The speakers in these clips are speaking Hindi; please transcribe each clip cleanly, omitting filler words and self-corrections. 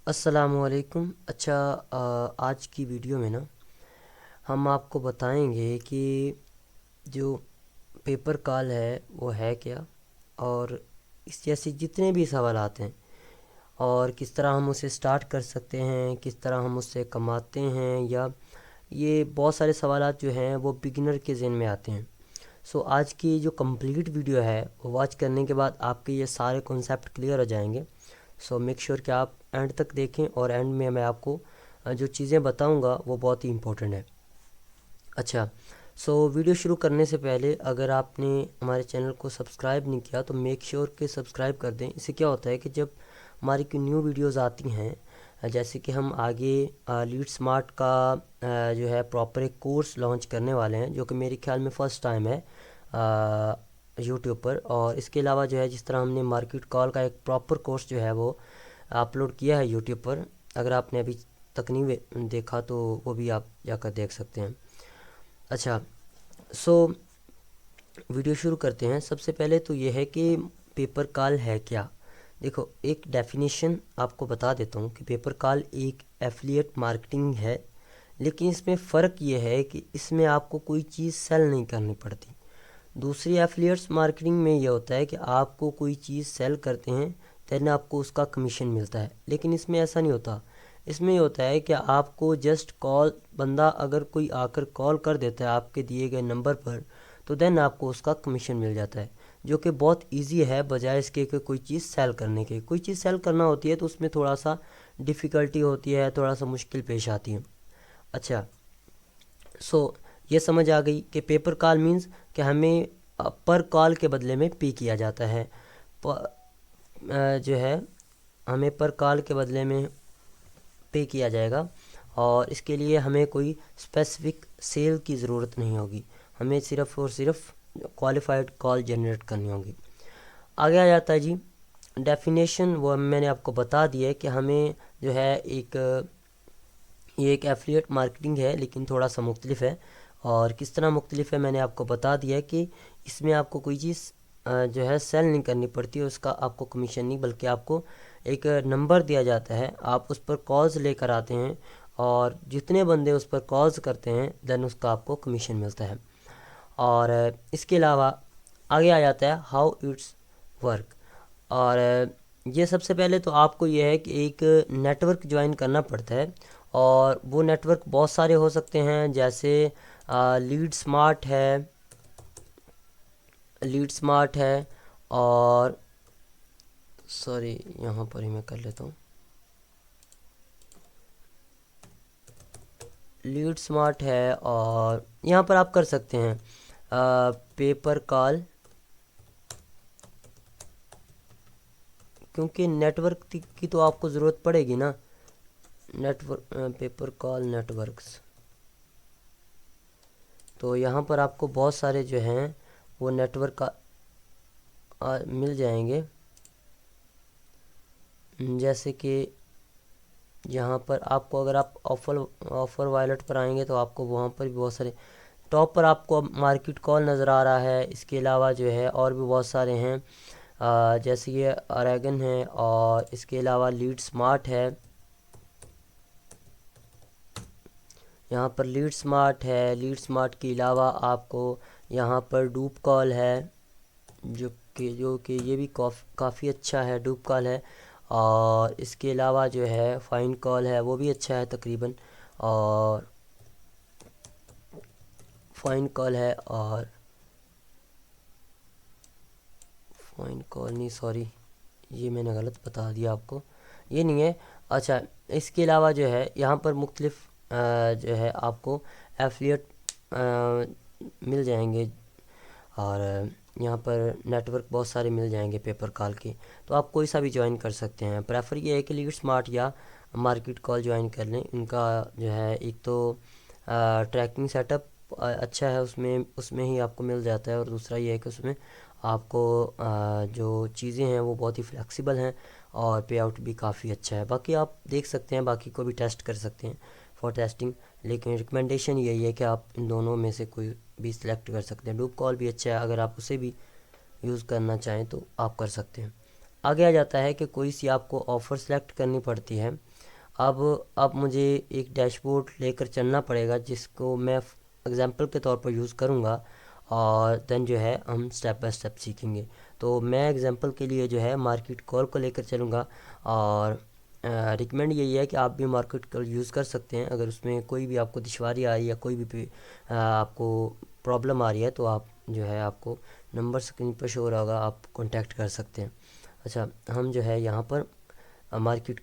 अस्सलामुअलैकुम। अच्छा, आज की वीडियो में ना हम आपको बताएंगे कि जो पेपर कॉल है वो है क्या, और इस जैसे जितने भी सवाल आते हैं और किस तरह हम उसे स्टार्ट कर सकते हैं, किस तरह हम उससे कमाते हैं, या ये बहुत सारे सवालात जो हैं वो बिगिनर के ज़हन में आते हैं। सो आज की जो कंप्लीट वीडियो है वो वॉच करने के बाद आपके ये सारे कॉन्सेप्ट क्लियर हो जाएंगे। सो मेक श्योर कि आप एंड तक देखें, और एंड में मैं आपको जो चीज़ें बताऊंगा वो बहुत ही इंपॉर्टेंट है। अच्छा, सो वीडियो शुरू करने से पहले अगर आपने हमारे चैनल को सब्सक्राइब नहीं किया तो मेक श्योर कि सब्सक्राइब कर दें। इससे क्या होता है कि जब हमारी कोई न्यू वीडियोस आती हैं, जैसे कि हम आगे लीड स्मार्ट का जो है प्रॉपर एक कोर्स लॉन्च करने वाले हैं, जो कि मेरे ख्याल में फ़र्स्ट टाइम है यूट्यूब पर। और इसके अलावा जो है, जिस तरह हमने मार्केट कॉल का एक प्रॉपर कोर्स जो है वो अपलोड किया है यूट्यूब पर, अगर आपने अभी तक नहीं देखा तो वो भी आप जाकर देख सकते हैं। अच्छा, सो वीडियो शुरू करते हैं। सबसे पहले तो ये है कि पेपर कॉल है क्या। देखो, एक डेफिनेशन आपको बता देता हूँ कि पेपर कॉल एक एफिलिएट मार्केटिंग है, लेकिन इसमें फ़र्क ये है कि इसमें आपको कोई चीज़ सेल नहीं करनी पड़ती। दूसरी एफिलिएट्स मार्केटिंग में ये होता है कि आपको कोई चीज़ सेल करते हैं, देन आपको उसका कमीशन मिलता है, लेकिन इसमें ऐसा नहीं होता। इसमें ये होता है कि आपको जस्ट कॉल, बंदा अगर कोई आकर कॉल कर देता है आपके दिए गए नंबर पर, तो देन आपको उसका कमीशन मिल जाता है, जो कि बहुत इजी है बजाय इसके कि कोई चीज़ सेल करने के। कोई चीज़ सेल करना होती है तो उसमें थोड़ा सा डिफ़िकल्टी होती है, थोड़ा सा मुश्किल पेश आती है। अच्छा, सो ये समझ आ गई कि पेपर कॉल मीन्स कि हमें पर कॉल के बदले में पे किया जाता है। जो है, हमें पर कॉल के बदले में पे किया जाएगा, और इसके लिए हमें कोई स्पेसिफिक सेल की ज़रूरत नहीं होगी। हमें सिर्फ़ और सिर्फ क्वालिफाइड कॉल जनरेट करनी होगी। आगे आ जाता है जी डेफिनेशन। वो मैंने आपको बता दिया है कि हमें जो है ये एक एफिलिएट मार्केटिंग है, लेकिन थोड़ा सा मुख्तलिफ है। और किस तरह मुख्तलिफ है मैंने आपको बता दिया है कि इसमें आपको कोई चीज़ जो है सेल नहीं करनी पड़ती है, उसका आपको कमीशन नहीं, बल्कि आपको एक नंबर दिया जाता है, आप उस पर कॉल्स लेकर आते हैं, और जितने बंदे उस पर कॉल्स करते हैं देन उसका आपको कमीशन मिलता है। और इसके अलावा आगे आ जाता है हाउ इट्स वर्क। और ये सबसे पहले तो आपको ये है कि एक नेटवर्क ज्वाइन करना पड़ता है, और वो नेटवर्क बहुत सारे हो सकते हैं, जैसे लीड स्मार्ट है, लीड स्मार्ट है, और सॉरी यहाँ पर ही मैं कर लेता हूँ, लीड स्मार्ट है, और यहाँ पर आप कर सकते हैं पेपर कॉल, क्योंकि नेटवर्क की तो आपको ज़रूरत पड़ेगी ना। नेटवर्क पेपर कॉल नेटवर्क्स, तो यहाँ पर आपको बहुत सारे जो हैं वो नेटवर्क का मिल जाएंगे। जैसे कि यहाँ पर आपको, अगर आप ऑफर ऑफर वायलेट पर आएंगे तो आपको वहाँ पर भी बहुत सारे, टॉप पर आपको मार्केट कॉल नज़र आ रहा है। इसके अलावा जो है और भी बहुत सारे हैं, जैसे ये अरेगन है, और इसके अलावा लीड स्मार्ट है। यहाँ पर लीड स्मार्ट है। लीड स्मार्ट के अलावा आपको यहाँ पर डूप कॉल है, जो कि ये भी काफ़ी अच्छा है, डूप कॉल है। और इसके अलावा जो है फाइन कॉल है, वो भी अच्छा है तकरीबन। और फाइन कॉल है, और फाइन कॉल नहीं, सॉरी, ये मैंने गलत बता दिया आपको, ये नहीं है। अच्छा, इसके अलावा जो है यहाँ पर मुख्तलिफ जो है आपको एफिलिएट मिल जाएंगे, और यहाँ पर नेटवर्क बहुत सारे मिल जाएंगे पेपर कॉल के। तो आप कोई सा भी ज्वाइन कर सकते हैं। प्रेफर ये है कि लीड स्मार्ट या मार्केट कॉल ज्वाइन कर लें। इनका जो है एक तो ट्रैकिंग सेटअप अच्छा है, उसमें उसमें ही आपको मिल जाता है, और दूसरा ये है कि उसमें आपको जो चीज़ें हैं वो बहुत ही फ्लेक्सिबल हैं, और पे आउट भी काफ़ी अच्छा है। बाकी आप देख सकते हैं, बाकी को भी टेस्ट कर सकते हैं फॉर टेस्टिंग, लेकिन रिकमेंडेशन यही है कि आप इन दोनों में से कोई भी सिलेक्ट कर सकते हैं। डूब कॉल भी अच्छा है, अगर आप उसे भी यूज़ करना चाहें तो आप कर सकते हैं। आगे आ जाता है कि कोई सी आपको ऑफ़र सेलेक्ट करनी पड़ती है। अब मुझे एक डैशबोर्ड लेकर चलना पड़ेगा जिसको मैं एग्जांपल के तौर पर यूज़ करूँगा, और देन जो है हम स्टेप बाय स्टेप सीखेंगे। तो मैं एग्जांपल के लिए जो है मार्केट कॉल को लेकर चलूँगा, और रिकमेंड यही है कि आप भी मार्केट कॉल यूज़ कर सकते हैं। अगर उसमें कोई भी आपको दुश्वारी आ रही है या कोई भी आपको प्रॉब्लम आ रही है तो आप जो है, आपको नंबर स्क्रीन पर शो हो रहा होगा, आप कांटेक्ट कर सकते हैं। अच्छा, हम जो है यहाँ पर मार्केट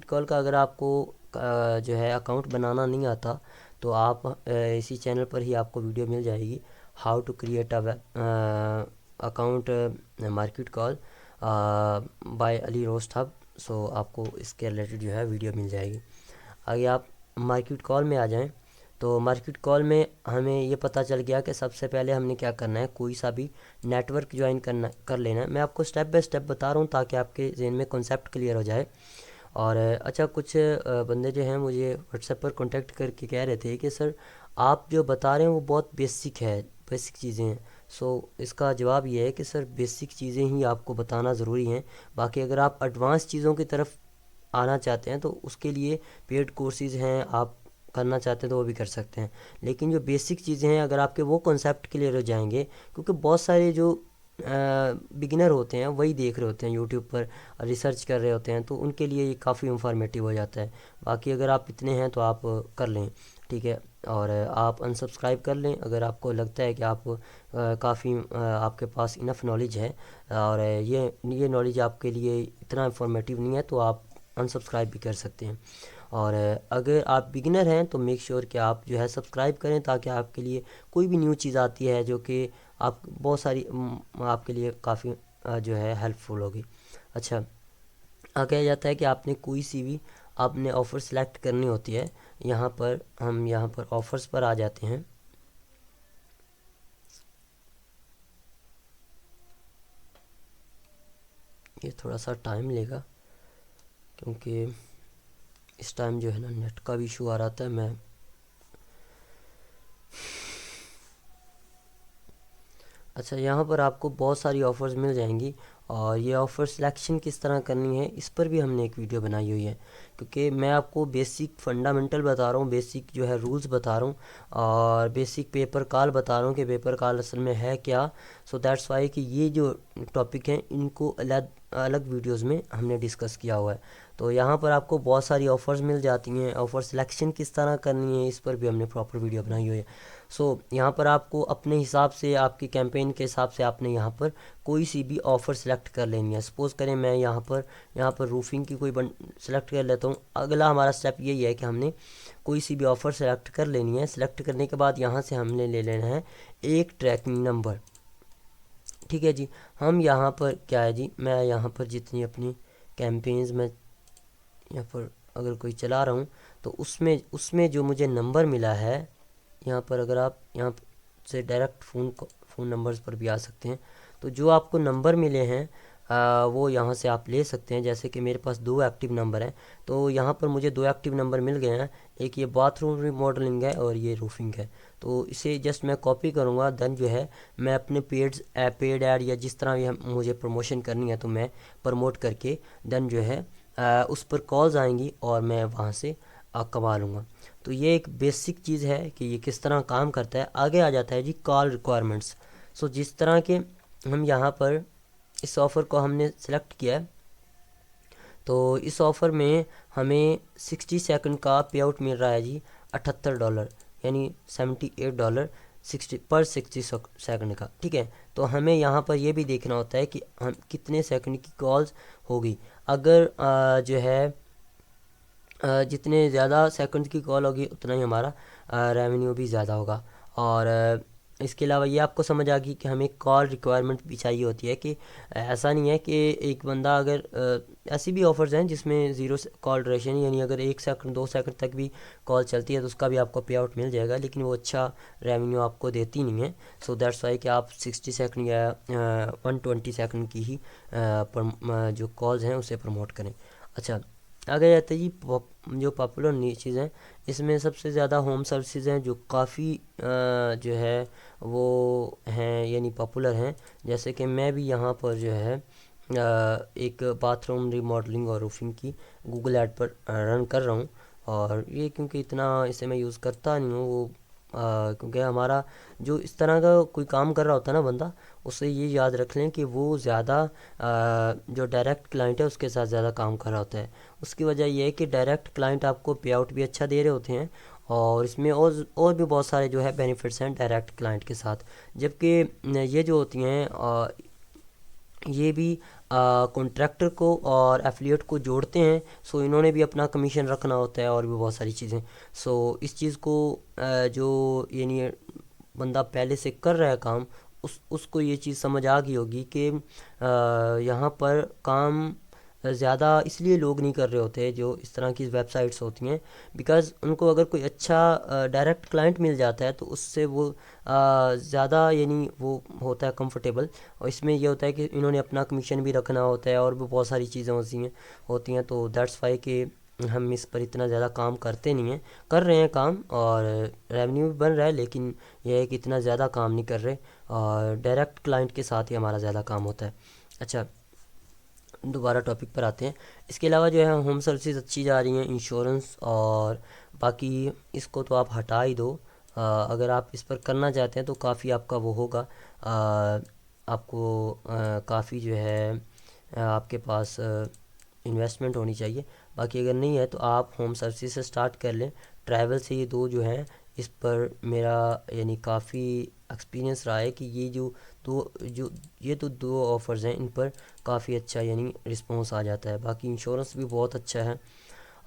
कॉल का अगर आपको जो है अकाउंट बनाना नहीं आता तो आप इसी चैनल पर ही आपको वीडियो मिल जाएगी, how to create a account market call by अली रोस्ट हब। सो आपको इसके रिलेटेड जो है वीडियो मिल जाएगी। आगे आप मार्केट कॉल में आ जाएं, तो मार्केट कॉल में हमें ये पता चल गया कि सबसे पहले हमने क्या करना है, कोई सा भी नेटवर्क ज्वाइन कर लेना है। मैं आपको स्टेप बाय स्टेप बता रहा हूँ ताकि आपके जहन में कॉन्सेप्ट क्लियर हो जाए। और अच्छा, कुछ बंदे जो हैं मुझे व्हाट्सएप पर कांटेक्ट करके कह रहे थे कि सर आप जो बता रहे हैं वो बहुत बेसिक है, बेसिक चीज़ें हैं। सो इसका जवाब ये है कि सर बेसिक चीज़ें ही आपको बताना ज़रूरी हैं। बाकी अगर आप एडवांस चीज़ों की तरफ आना चाहते हैं तो उसके लिए पेड कोर्सेज़ हैं, आप करना चाहते हैं तो वो भी कर सकते हैं। लेकिन जो बेसिक चीज़ें हैं, अगर आपके वो कॉन्सेप्ट क्लियर हो जाएंगे, क्योंकि बहुत सारे जो बिगिनर होते हैं वही देख रहे होते हैं यूट्यूब पर, रिसर्च कर रहे होते हैं, तो उनके लिए ये काफ़ी इंफॉर्मेटिव हो जाता है। बाकी अगर आप इतने हैं तो आप कर लें, ठीक है। और आप अनसब्सक्राइब कर लें अगर आपको लगता है कि आप काफ़ी आपके पास इनफ नॉलेज है और ये नॉलेज आपके लिए इतना इंफॉर्मेटिव नहीं है, तो आप अनसब्सक्राइब भी कर सकते हैं। और अगर आप बिगिनर हैं तो मेक श्योर कि आप जो है सब्सक्राइब करें, ताकि आपके लिए कोई भी न्यू चीज़ आती है जो कि आप बहुत सारी आपके लिए काफ़ी जो है हेल्पफुल होगी। अच्छा, आगे आ जाता है कि आपने कोई सी भी आपने ऑफ़र सेलेक्ट करनी होती है। हम यहाँ पर ऑफ़र्स पर आ जाते हैं। ये थोड़ा सा टाइम लेगा क्योंकि इस टाइम जो है ना नेट का भी इशू आ रहा था। मैं अच्छा, यहाँ पर आपको बहुत सारी ऑफ़र्स मिल जाएंगी, और ये ऑफ़र सिलेक्शन किस तरह करनी है इस पर भी हमने एक वीडियो बनाई हुई है। क्योंकि मैं आपको बेसिक फंडामेंटल बता रहा हूँ, बेसिक जो है रूल्स बता रहा हूँ, और बेसिक पेपर कॉल बता रहा हूँ कि पेपर कॉल असल में है क्या। सो दैट्स वाई कि ये जो टॉपिक हैं इनको अलग अलग वीडियोज़ में हमने डिस्कस किया हुआ है। तो यहाँ पर आपको बहुत सारी ऑफ़र्स मिल जाती हैं, ऑफ़र सिलेक्शन किस तरह करनी है इस पर भी हमने प्रॉपर वीडियो बनाई हुई है। सो यहाँ पर आपको अपने हिसाब से, आपकी कैंपेन के हिसाब से आपने यहाँ पर कोई सी भी ऑफ़र सेलेक्ट कर लेनी है। सपोज़ करें मैं यहाँ पर रूफिंग की कोई सेलेक्ट कर लेता हूँ। अगला हमारा स्टेप यही है कि हमने कोई सी भी ऑफ़र सेलेक्ट कर लेनी है। सेलेक्ट करने के बाद यहाँ से हमने ले लेना है एक ट्रैकिंग नंबर, ठीक है जी। हम यहाँ पर क्या है जी, मैं यहाँ पर जितनी अपनी कैंपेन्स में यहाँ पर अगर कोई चला रहा हूँ तो उसमें जो मुझे नंबर मिला है, यहाँ पर अगर आप यहाँ से डायरेक्ट फ़ोन नंबर्स पर भी आ सकते हैं। तो जो आपको नंबर मिले हैं वो यहाँ से आप ले सकते हैं। जैसे कि मेरे पास 2 एक्टिव नंबर हैं, तो यहाँ पर मुझे 2 एक्टिव नंबर मिल गए हैं। एक ये बाथरूम रिमॉडलिंग है और ये रूफिंग है। तो इसे जस्ट मैं कॉपी करूँगा, देन जो है मैं अपने पेड ऐड या जिस तरह भी मुझे प्रमोशन करनी है तो मैं प्रमोट करके देन जो है उस पर कॉल्स आएंगी और मैं वहाँ से कमा लूँगा। तो ये एक बेसिक चीज़ है कि ये किस तरह काम करता है। आगे आ जाता है जी कॉल रिक्वायरमेंट्स। सो जिस तरह के हम यहाँ पर इस ऑफ़र को हमने सेलेक्ट किया है, तो इस ऑफ़र में हमें 60 सेकंड का पे आउट मिल रहा है जी $78, यानी $78 60 सेकंड का, ठीक है। तो हमें यहाँ पर ये भी देखना होता है कि हम कितने सेकंड की कॉल्स होगी। अगर जो है जितने ज़्यादा सेकंड की कॉल होगी उतना ही हमारा रेवेन्यू भी ज़्यादा होगा। और इसके अलावा ये आपको समझ आ गई कि हमें कॉल रिक्वायरमेंट भी चाहिए होती है, कि ऐसा नहीं है कि एक बंदा अगर ऐसी भी ऑफ़र्स हैं जिसमें ज़ीरो कॉल ड्यूरेशन, यानी अगर 1 सेकंड 2 सेकंड तक भी कॉल चलती है तो उसका भी आपको पे आउट मिल जाएगा, लेकिन वो अच्छा रेवेन्यू आपको देती नहीं है। सो दैट्स वाई कि आप 60 सेकंड या 120 सेकंड की ही जो कॉल्स हैं उसे प्रमोट करें। अच्छा, आगे जाते हैं जी जो पॉपुलर नीचेज़ हैं, इसमें सबसे ज़्यादा होम सर्विसेज हैं जो काफ़ी जो है वो हैं, यानी पॉपुलर हैं। जैसे कि मैं भी यहाँ पर जो है एक बाथरूम रिमॉडलिंग और रूफिंग की गूगल ऐड पर रन कर रहा हूँ। और ये क्योंकि इतना इसे मैं यूज़ करता नहीं हूँ, वो क्योंकि हमारा जो इस तरह का कोई काम कर रहा होता है ना बंदा, उससे ये याद रख लें कि वो ज़्यादा जो डायरेक्ट क्लाइंट है उसके साथ ज़्यादा काम कर रहा होता है। उसकी वजह ये है कि डायरेक्ट क्लाइंट आपको पे आउट भी अच्छा दे रहे होते हैं, और इसमें और भी बहुत सारे जो है बेनिफिट्स हैं डायरेक्ट क्लाइंट के साथ। जबकि ये जो होती हैं ये भी कॉन्ट्रैक्टर को और एफिलिएट को जोड़ते हैं। सो इन्होंने भी अपना कमीशन रखना होता है और भी बहुत सारी चीज़ें। सो इस चीज़ को जो यानी बंदा पहले से कर रहा है काम, उसको ये चीज़ समझ आ गई होगी कि यहाँ पर काम ज़्यादा इसलिए लोग नहीं कर रहे होते जो इस तरह की वेबसाइट्स होती हैं, बिकॉज़ उनको अगर कोई अच्छा डायरेक्ट क्लाइंट मिल जाता है तो उससे वो ज़्यादा यानी वो होता है कंफर्टेबल। और इसमें ये होता है कि इन्होंने अपना कमीशन भी रखना होता है और भी बहुत सारी चीज़ें होती हैं। तो दैट्स वाई कि हम इस पर इतना ज़्यादा काम करते नहीं हैं। कर रहे हैं काम और रेवेन्यू भी बन रहा है, लेकिन यह है कि इतना ज़्यादा काम नहीं कर रहे, और डायरेक्ट क्लाइंट के साथ ही हमारा ज़्यादा काम होता है। अच्छा, दोबारा टॉपिक पर आते हैं। इसके अलावा जो है होम सर्विसेज अच्छी जा रही हैं, इंश्योरेंस और बाकी इसको तो आप हटा ही दो। अगर आप इस पर करना चाहते हैं तो काफ़ी आपका वो होगा, आपको काफ़ी जो है आपके पास इन्वेस्टमेंट होनी चाहिए। बाकी अगर नहीं है तो आप होम सर्विस से स्टार्ट कर लें। ट्रैवल से ये दो जो हैं, इस पर मेरा यानी काफ़ी एक्सपीरियंस रहा है कि ये जो दो ऑफ़र्स हैं इन पर काफ़ी अच्छा यानी रिस्पॉन्स आ जाता है। बाकी इंश्योरेंस भी बहुत अच्छा है।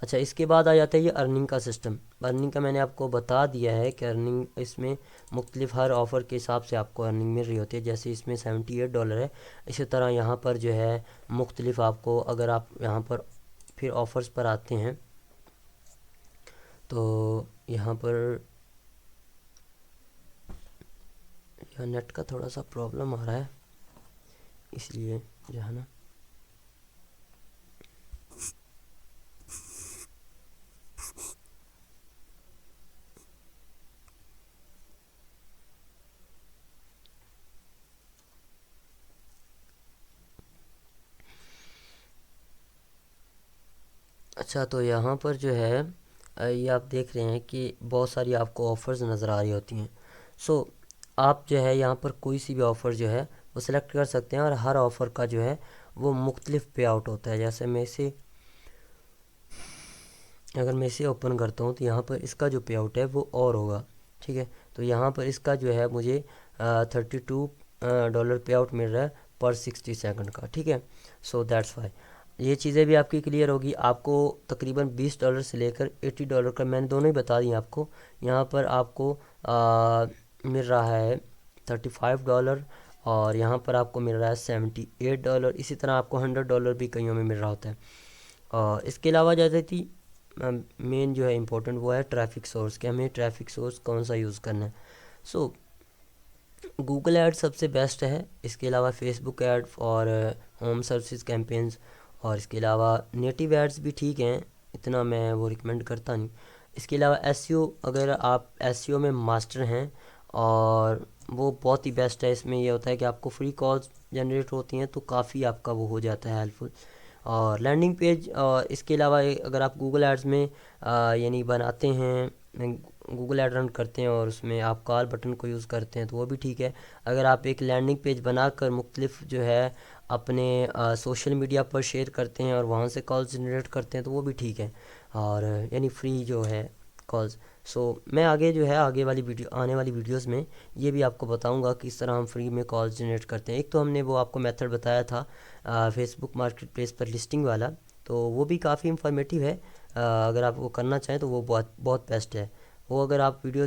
अच्छा, इसके बाद आ जाता है ये अर्निंग का सिस्टम। अर्निंग का मैंने आपको बता दिया है कि अर्निंग इसमें मुख्तलिफ हर ऑफ़र के हिसाब से आपको अर्निंग मिल रही होती है। जैसे इसमें $78 है, इसी तरह यहाँ पर जो है मुख्तलिफ आपको, अगर आप यहाँ पर फिर ऑफ़र्स पर आते हैं तो यहाँ पर यह नेट का थोड़ा सा प्रॉब्लम आ रहा है, इसलिए जो है ना। अच्छा, तो यहाँ पर जो है ये आप देख रहे हैं कि बहुत सारी आपको ऑफ़र्स नज़र आ रही होती हैं। सो आप जो है यहाँ पर कोई सी भी ऑफ़र जो है वो सिलेक्ट कर सकते हैं, और हर ऑफ़र का जो है वो मुख्तलिफ पे आउट होता है। जैसे मैं इसे ओपन करता हूँ तो यहाँ पर इसका जो पे आउट है वो और होगा। ठीक है, तो यहाँ पर इसका जो है मुझे $32 पे आउट मिल रहा है पर 60 सेकंड का। ठीक है, सो दैट्स वाई ये चीज़ें भी आपकी क्लियर होगी। आपको तकरीबन $20 से लेकर $80 का मैंने दोनों ही बता दी आपको। यहाँ पर आपको मिल रहा है $35, और यहाँ पर आपको मिल रहा है $78। इसी तरह आपको $100 भी कईयों में मिल रहा होता है। और इसके अलावा जैसे थी मेन जो है इम्पोर्टेंट वो है ट्रैफिक सोर्स, कि हमें ट्रैफिक सोर्स कौन सा यूज़ करना है। सो गूगल ऐड सबसे बेस्ट है। इसके अलावा फेसबुक ऐड और होम सर्विस कैंपेन्स, और इसके अलावा नेटिव एड्स भी ठीक हैं, इतना मैं वो रिकमेंड करता नहीं। इसके अलावा एसईओ, अगर आप एसईओ में मास्टर हैं, और वो बहुत ही बेस्ट है। इसमें ये होता है कि आपको फ्री कॉल्स जनरेट होती हैं तो काफ़ी आपका वो हो जाता है हेल्पफुल। और लैंडिंग पेज, और इसके अलावा अगर आप गूगल एड्स में यानी बनाते हैं, गूगल ऐड रन करते हैं और उसमें आप कॉल बटन को यूज़ करते हैं तो वो भी ठीक है। अगर आप एक लैंडिंग पेज बनाकर मुख्तलिफ जो है अपने सोशल मीडिया पर शेयर करते हैं और वहाँ से कॉल्स जनरेट करते हैं तो वो भी ठीक है, और यानी फ्री जो है कॉल्स। सो मैं आगे जो है आने वाली वीडियोस में ये भी आपको बताऊंगा कि इस तरह हम फ्री में कॉल्स जनरेट करते हैं। एक तो हमने वो आपको मेथड बताया था फेसबुक मार्केट प्लेस पर लिस्टिंग वाला, तो वो भी काफ़ी इंफॉर्मेटिव है। अगर आप वो करना चाहें तो वो बहुत बहुत बेस्ट है। वो अगर आप वीडियो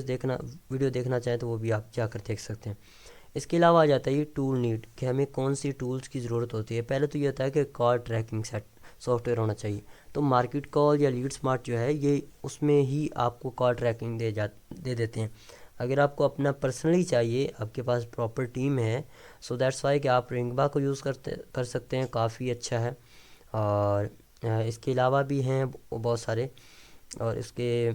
देखना चाहें तो वो भी आप जाकर देख सकते हैं। इसके अलावा आ जाता है ये टूल नीड, कि हमें कौन सी टूल्स की ज़रूरत होती है। पहले तो ये होता है कि कॉल ट्रैकिंग सेट सॉफ्टवेयर होना चाहिए। तो मार्केट कॉल या लीड स्मार्ट जो है ये उसमें ही आपको कॉल ट्रैकिंग दे देते हैं। अगर आपको अपना पर्सनली चाहिए, आपके पास प्रॉपर टीम है, सो दैट्स वाई कि आप रिंगबा को यूज़ कर सकते हैं, काफ़ी अच्छा है। और इसके अलावा भी हैं बहुत सारे। और इसके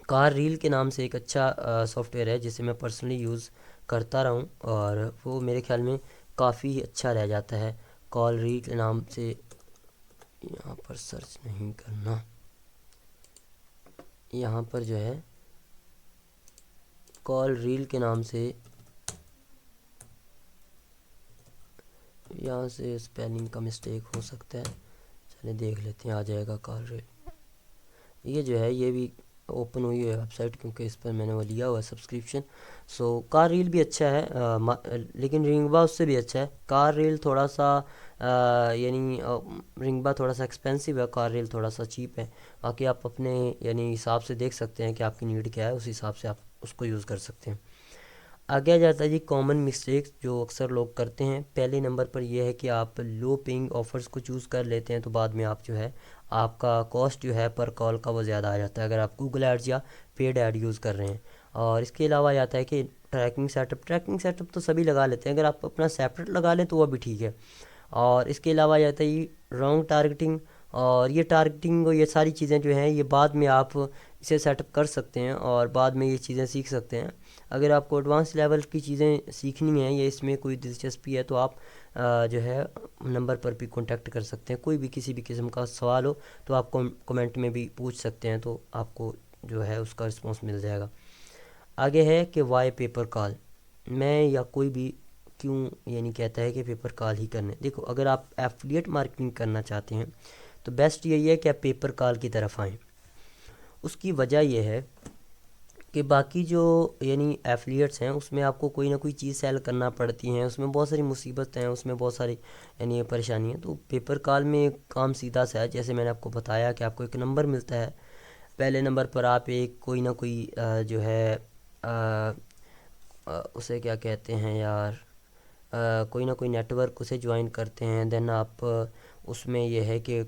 कार रील के नाम से एक अच्छा सॉफ्टवेयर है जिसे मैं पर्सनली यूज़ करता रहा हूँ, और वो मेरे ख्याल में काफ़ी अच्छा रह जाता है। कॉल रील के नाम से, यहाँ पर सर्च नहीं करना, यहाँ पर जो है कॉल रील के नाम से, यहाँ से स्पेलिंग का मिस्टेक हो सकता है, चलिए देख लेते हैं, आ जाएगा कॉल रील। ये जो है ये भी ओपन हुई है वेबसाइट, क्योंकि इस पर मैंने वो लिया हुआ है सब्सक्रिप्शन। सो कार रील भी अच्छा है, लेकिन रिंगबा उससे भी अच्छा है। कार रील थोड़ा सा यानी रिंगबा थोड़ा सा एक्सपेंसिव है, कार रील थोड़ा सा चीप है। बाकी आप अपने यानी हिसाब से देख सकते हैं कि आपकी नीड क्या है, उस हिसाब से आप उसको यूज़ कर सकते हैं। आगे आ जाता है जी कॉमन मिस्टेक्स जो अक्सर लोग करते हैं। पहले नंबर पर यह है कि आप लो पेइंग ऑफ़र्स को चूज़ कर लेते हैं, तो बाद में आप जो है आपका कॉस्ट जो है पर कॉल का वो ज़्यादा आ जाता है अगर आप गूगल एड्स या पेड ऐड यूज़ कर रहे हैं। और इसके अलावा आ जाता है कि ट्रैकिंग सेटअप तो सभी लगा लेते हैं, अगर आप अपना सेपरेट लगा लें तो वह भी ठीक है। और इसके अलावा आ जाता है ये रॉन्ग टारगेटिंग, और ये टारगेटिंग और ये सारी चीज़ें जो हैं ये बाद में आप इसे सेटअप कर सकते हैं और बाद में ये चीज़ें सीख सकते हैं। अगर आपको एडवांस लेवल की चीज़ें सीखनी हैं या इसमें कोई दिलचस्पी है तो आप जो है नंबर पर भी कांटेक्ट कर सकते हैं। कोई भी किसी भी किस्म का सवाल हो तो आप कमेंट में भी पूछ सकते हैं, तो आपको जो है उसका रिस्पॉन्स मिल जाएगा। आगे है कि वाई पेपर कॉल, मैं या कोई भी क्यों यानी कहता है कि पेपर कॉल ही करने। देखो, अगर आप एफिलिएट मार्केटिंग करना चाहते हैं तो बेस्ट यही है कि आप पेपर कॉल की तरफ आएँ। उसकी वजह यह है कि बाकी जो यानी एफिलिएट्स हैं उसमें आपको कोई ना कोई चीज़ सेल करना पड़ती हैं, उसमें बहुत सारी मुसीबतें हैं, उसमें बहुत सारी यानी परेशानी है। तो पेपर कॉल में काम सीधा सा है, जैसे मैंने आपको बताया कि आपको एक नंबर मिलता है, पहले नंबर पर आप एक कोई ना कोई जो है उसे क्या कहते हैं यार, कोई ना कोई नेटवर्क उसे ज्वाइन करते हैं। देन आप उसमें यह है कि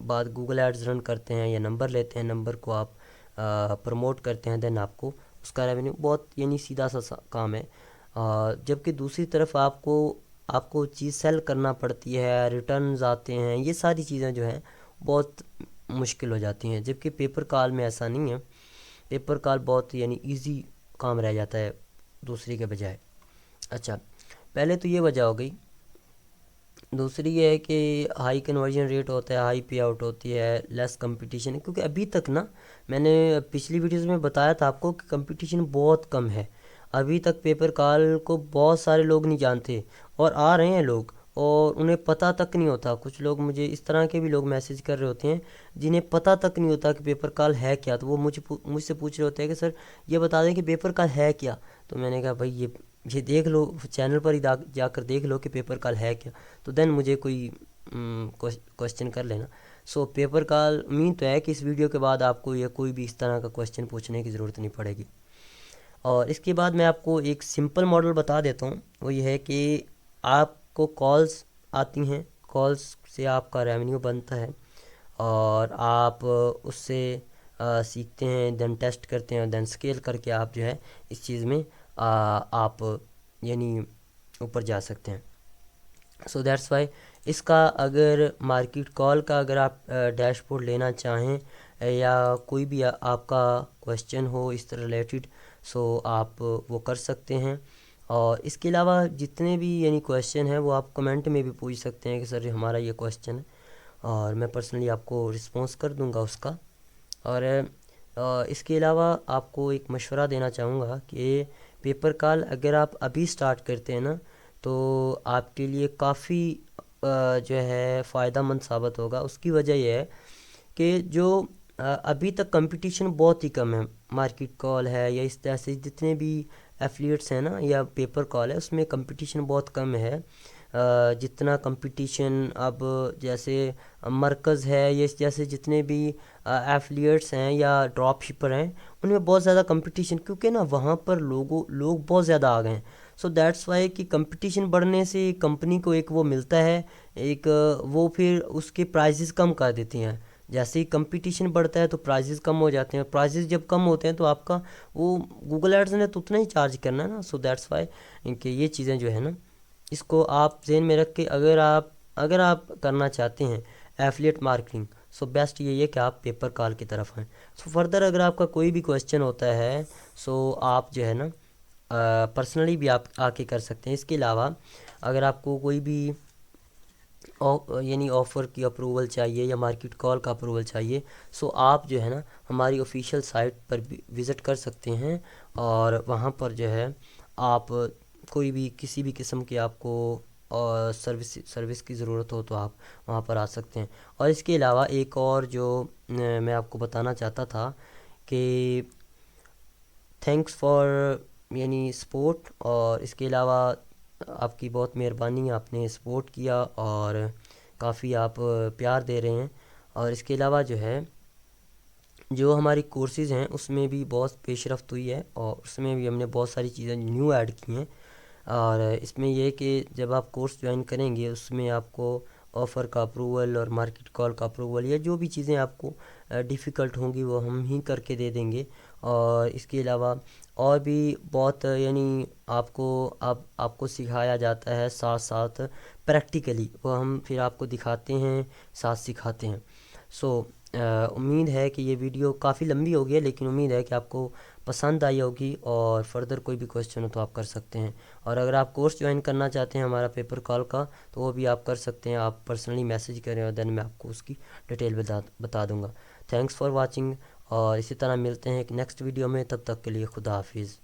बाद गूगल एड्स रन करते हैं या नंबर लेते हैं, नंबर को आप प्रमोट करते हैं, देन आपको उसका रेवेन्यू, बहुत यानी सीधा सा काम है। जबकि दूसरी तरफ आपको आपको चीज़ सेल करना पड़ती है, रिटर्न्स आते हैं, ये सारी चीज़ें जो हैं बहुत मुश्किल हो जाती हैं। जबकि पेपर कॉल में ऐसा नहीं है, पेपर कॉल बहुत यानी इजी काम रह जाता है दूसरी के बजाय। अच्छा, पहले तो ये वजह हो गई। दूसरी ये है कि हाई कन्वर्जन रेट होता है, हाई पे आउट होती है, लेस कंपटीशन है। क्योंकि अभी तक ना मैंने पिछली वीडियोस में बताया था आपको कि कंपटीशन बहुत कम है। अभी तक पेपर कॉल को बहुत सारे लोग नहीं जानते, और आ रहे हैं लोग और उन्हें पता तक नहीं होता। कुछ लोग मुझे इस तरह के भी लोग मैसेज कर रहे होते हैं जिन्हें पता तक नहीं होता कि पेपर कॉल है क्या। तो वो मुझसे पूछ रहे होते हैं कि सर ये बता दें कि पेपर कॉल है क्या। तो मैंने कहा भाई ये देख लो, चैनल पर ही जाकर देख लो कि पेपर कॉल है क्या, तो देन मुझे कोई क्वेश्चन कर लेना। सो पेपर कॉल उम्मीद तो है कि इस वीडियो के बाद आपको ये कोई भी इस तरह का क्वेश्चन पूछने की ज़रूरत नहीं पड़ेगी। और इसके बाद मैं आपको एक सिंपल मॉडल बता देता हूँ। वो ये है कि आपको कॉल्स आती हैं, कॉल्स से आपका रेवेन्यू बनता है और आप उससे सीखते हैं, देन टेस्ट करते हैं, देन स्केल करके आप जो है इस चीज़ में आप यानी ऊपर जा सकते हैं। सो दैट्स वाई इसका अगर मार्केट कॉल का अगर आप डैशबोर्ड लेना चाहें या कोई भी आपका क्वेश्चन हो इस तरह रिलेटेड, सो आप वो कर सकते हैं। और इसके अलावा जितने भी यानी क्वेश्चन हैं वो आप कमेंट में भी पूछ सकते हैं कि सर हमारा ये क्वेश्चन है, और मैं पर्सनली आपको रिस्पॉन्स कर दूंगा उसका। और इसके अलावा आपको एक मशवरा देना चाहूँगा कि पेपर कॉल अगर आप अभी स्टार्ट करते हैं ना तो आपके लिए काफ़ी जो है फ़ायदा मंद साबित होगा। उसकी वजह यह है कि जो अभी तक कंपटीशन बहुत ही कम है, मार्केट कॉल है या इस तरह से जितने भी एफिलिएट्स हैं ना या पेपर कॉल है, उसमें कंपटीशन बहुत कम है। जितना कंपटीशन अब जैसे मरकज़ है, ये जैसे जितने भी एफिलिएट्स हैं या ड्रॉप शिपर हैं, उनमें बहुत ज़्यादा कंपटीशन, क्योंकि ना वहाँ पर लोग बहुत ज़्यादा आ गए हैं। सो दैट्स वाई कि कंपटीशन बढ़ने से कंपनी को एक वो मिलता है, एक वो फिर उसके प्राइजेस कम कर देती हैं। जैसे ही कंपटीशन बढ़ता है तो प्राइजेस कम हो जाते हैं, प्राइजेस जब कम होते हैं तो आपका वो गूगल एड्स ने तो उतना ही चार्ज करना है ना। सो दैट्स वाई कि ये चीज़ें जो है ना, इसको आप जहन में रख के अगर आप करना चाहते हैं एफिलिएट मार्केटिंग, सो बेस्ट यही है कि आप पेपर कॉल की तरफ आएँ। सो फर्दर अगर आपका कोई भी क्वेश्चन होता है, सो आप जो है ना पर्सनली भी आप आके कर सकते हैं। इसके अलावा अगर आपको कोई भी यानी ऑफ़र की अप्रूवल चाहिए या मार्केट कॉल का अप्रूवल चाहिए, सो आप जो है ना हमारी ऑफिशियल साइट पर विज़िट कर सकते हैं, और वहाँ पर जो है आप कोई भी किसी भी किस्म के आपको और सर्विस की ज़रूरत हो तो आप वहाँ पर आ सकते हैं। और इसके अलावा एक और जो मैं आपको बताना चाहता था कि थैंक्स फॉर यानी सपोर्ट, और इसके अलावा आपकी बहुत मेहरबानी, आपने सपोर्ट किया और काफ़ी आप प्यार दे रहे हैं। और इसके अलावा जो है जो हमारी कोर्सेज़ हैं उसमें भी बहुत पेशरफ्त हुई है, और उसमें भी हमने बहुत सारी चीज़ें न्यू ऐड की हैं। और इसमें यह है कि जब आप कोर्स ज्वाइन करेंगे उसमें आपको ऑफ़र का अप्रूवल और मार्केट कॉल का अप्रूवल या जो भी चीज़ें आपको डिफ़िकल्ट होंगी वो हम ही करके दे देंगे। और इसके अलावा और भी बहुत यानी आपको सिखाया जाता है, साथ साथ प्रैक्टिकली वो हम फिर आपको दिखाते हैं, साथ सिखाते हैं। सो उम्मीद है कि ये वीडियो काफ़ी लंबी हो गई है, लेकिन उम्मीद है कि आपको पसंद आई होगी, और फर्दर कोई भी क्वेश्चन हो तो आप कर सकते हैं। और अगर आप कोर्स ज्वाइन करना चाहते हैं हमारा पेपर कॉल का, तो वो भी आप कर सकते हैं। आप पर्सनली मैसेज करें और देन मैं आपको उसकी डिटेल बता दूंगा। थैंक्स फॉर वाचिंग, और इसी तरह मिलते हैं एक नेक्स्ट वीडियो में। तब तक के लिए खुदा हाफिज़।